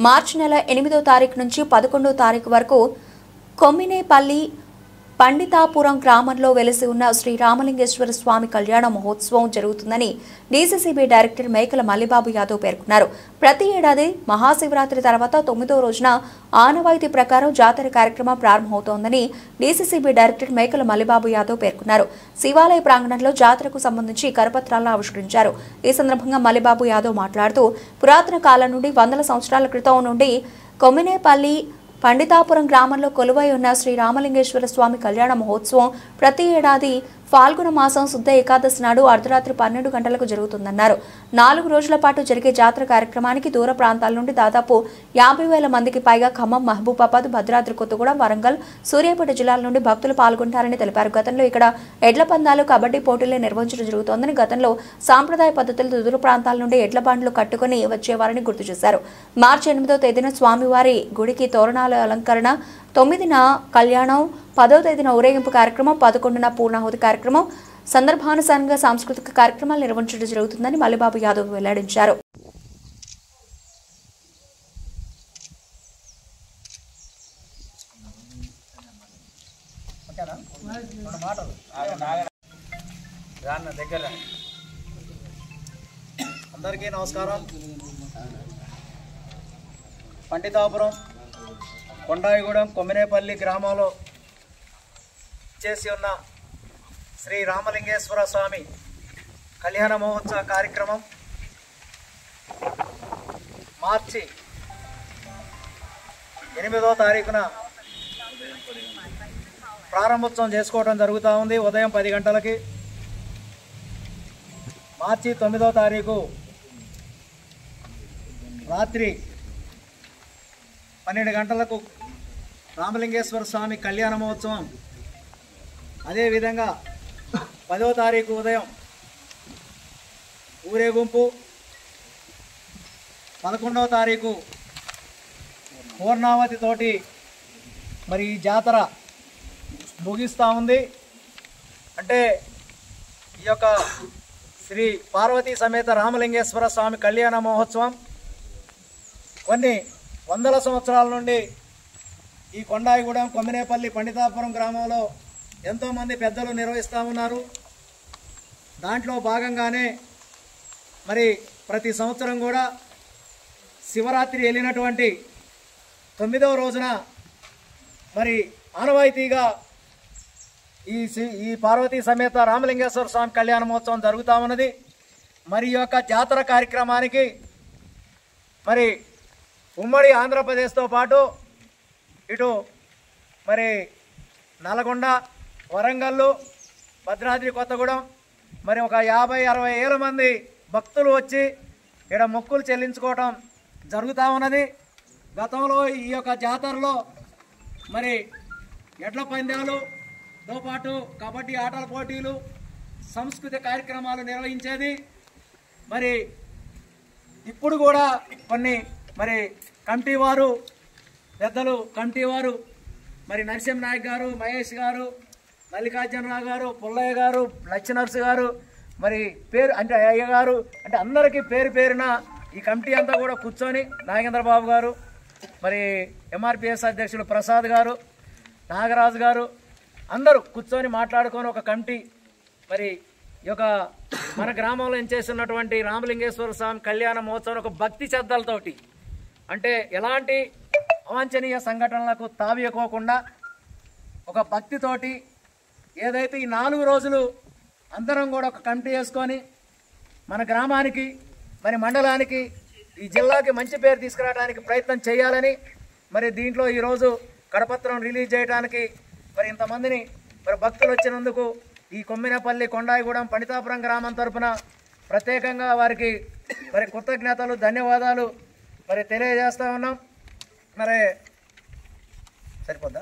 మార్చి నెల 8వ తారీఖు నుంచి 11వ తారీఖు వరకు కొమ్మినేపల్లి పండితాపురం గ్రామంలో వెలిసి ఉన్న శ్రీ రామలింగేశ్వర స్వామి కళ్యాణ మహోత్సవం జరుగుతుందని డీసీసీబీ డైరెక్టర్ మేకల మల్లిబాబు యాదవ్ పేర్కొన్నారు. ప్రతి ఏడాది మహాశివరాత్రి తర్వాత 9వ రోజున ఆనవాయితీ ప్రకారం జాతర కార్యక్రమం ప్రారంభమవుతోందని డీసీసీబీ డైరెక్టర్ మేకల మల్లిబాబు యాదవ్ పేర్కొన్నారు. శివాలయ ప్రాంగణంలో జాతరకు సంబంధించి కరపత్రాలను ఆవిష్కరించారు. ఈ సందర్భంగా మల్లిబాబు యాదవ్ మాట్లాడుతూ పురాతన కాలం నుండి వందల సంవత్సరాల క్రితం నుండి కొమ్మినేపల్లి పండితాపురం గ్రామంలో కొలువై ఉన్న శ్రీ రామలింగేశ్వర స్వామి కళ్యాణ మహోత్సవం ప్రతి ఏడాది ఫాల్గుణ మాసం శుద్ధ ఏకాదశి నాడు అర్ధరాత్రి 12 గంటలకు జరుగుతుందన్నారు. 4 రోజుల పాటు జరిగే జాతర కార్యక్రమానికి దూర ప్రాంతాల నుండి దాదాపు 50,000 మందికి పైగా ఖమ్మం, మహబూబాబాద్, భద్రాద్రి కొత్తగూడెం, వరంగల్, సూర్యాపేట జిల్లాల నుండి భక్తులు పాల్గొంటారని తెలిపారు. గతంలో ఇక్కడ ఎడ్ల పందాలు, కబడ్డీ పోటీలు నిర్వహించడం జరుగుతోందని, గతంలో సాంప్రదాయ పద్ధతులతో దూర ప్రాంతాల నుండి ఎడ్ల బండ్లు కట్టుకుని వచ్చేవారని గుర్తు చేశారు. మార్చి 8వ తేదీన స్వామివారి గుడికి తోరణాల అలంకరణ, 9న కళ్యాణం, 10వ తేదీన ఊరేగింపు కార్యక్రమం, 11న పూర్ణాహుతి కార్యక్రమం సందర్భానుసారంగా సాంస్కృతిక కార్యక్రమాలు నిర్వహించడం జరుగుతుందని మల్లిబాబు యాదవ్ వెల్లడించారు. అందరికీ నమస్కారం. పండితాపురం, కొండాయిగూడెం, కొమ్మినేపల్లి గ్రామంలో చేసి ఉన్న శ్రీ రామలింగేశ్వర స్వామి కళ్యాణ మహోత్సవ కార్యక్రమం మార్చి 8వ తారీఖున ప్రారంభోత్సవం చేసుకోవడం జరుగుతూ ఉంది. ఉదయం 10 గంటలకి. మార్చి 9వ తారీఖు రాత్రి 12 గంటలకు రామలింగేశ్వర స్వామి కళ్యాణ మహోత్సవం. అదేవిధంగా 10వ తారీఖు ఉదయం ఊరేగింపు, 11వ తారీఖు పూర్ణావతి తోటి మరి ఈ జాతర ముగిస్తూ ఉంది. అంటే ఈ యొక్క శ్రీ పార్వతీ సమేత రామలింగేశ్వర స్వామి కళ్యాణ మహోత్సవం కొన్ని వందల సంవత్సరాల నుండి ఈ కొండాయిగూడెం, కొమ్మినేపల్లి, పండితాపురం గ్రామంలో ఎంతోమంది పెద్దలు నిర్వహిస్తూ ఉన్నారు. దాంట్లో భాగంగానే మరి ప్రతి సంవత్సరం కూడా శివరాత్రి వెళ్ళినటువంటి 9వ రోజున మరి ఆనవాయితీగా ఈ పార్వతీ సమేత రామలింగేశ్వర స్వామి కళ్యాణ మహోత్సవం జరుగుతూ ఉన్నది. మరి ఈ యొక్క జాతర కార్యక్రమానికి మరి ఉమ్మడి ఆంధ్రప్రదేశ్తో పాటు ఇటు మరి నల్గొండ, వరంగల్లు, భద్రాద్రి కొత్తగూడెం మరి ఒక 50-60 ఏళ్ళ మంది భక్తులు వచ్చి ఇక్కడ మొక్కులు చెల్లించుకోవటం జరుగుతూ ఉన్నది. గతంలో ఈ యొక్క జాతరలో మరి ఎడ్ల పందాలుతో పాటు కబడ్డీ ఆటల పోటీలు, సంస్కృతి కార్యక్రమాలు నిర్వహించేది. మరి ఇప్పుడు కూడా కొన్ని మరి కమిటీ వారు, పెద్దలు కమిటీ వారు మరి నరసింహ నాయక్ గారు, మహేష్ గారు, మల్లికార్జునరావు గారు, పుల్లయ్య గారు, లక్ష్మీనరసు గారు, మరి పేరు అంటే అయ్య గారు, అంటే అందరికీ పేరు పేరున ఈ కమిటీ అంతా కూడా కూర్చొని, నాగేంద్రబాబు గారు, మరి ఎంఆర్పిఎస్ అధ్యక్షులు ప్రసాద్ గారు, నాగరాజు గారు అందరూ కూర్చొని మాట్లాడుకొని ఒక కమిటీ మరి ఈ యొక్క మన గ్రామంలో చేస్తున్నటువంటి రామలింగేశ్వర స్వామి కళ్యాణ మహోత్సవం ఒక భక్తి శ్రద్ధలతోటి, అంటే ఎలాంటి అవాంఛనీయ సంఘటనలకు తావియకోకుండా ఒక భక్తితోటి ఏదైతే ఈ 4 రోజులు అందరం కూడా ఒక కమిటీ వేసుకొని మన గ్రామానికి, మరి మండలానికి, ఈ జిల్లాకి మంచి పేరు తీసుకురావడానికి ప్రయత్నం చేయాలని మరి దీంట్లో ఈరోజు కరపత్రం రిలీజ్ చేయడానికి మరి ఇంతమందిని మరి భక్తులు వచ్చినందుకు ఈ కొమ్మినేపల్లి, కొండాయిగూడెం, పండితాపురం గ్రామం తరఫున ప్రత్యేకంగా వారికి మరి కృతజ్ఞతలు, ధన్యవాదాలు మరి తెలియజేస్తూ ఉన్నాం. మరి సరిపోద్దా?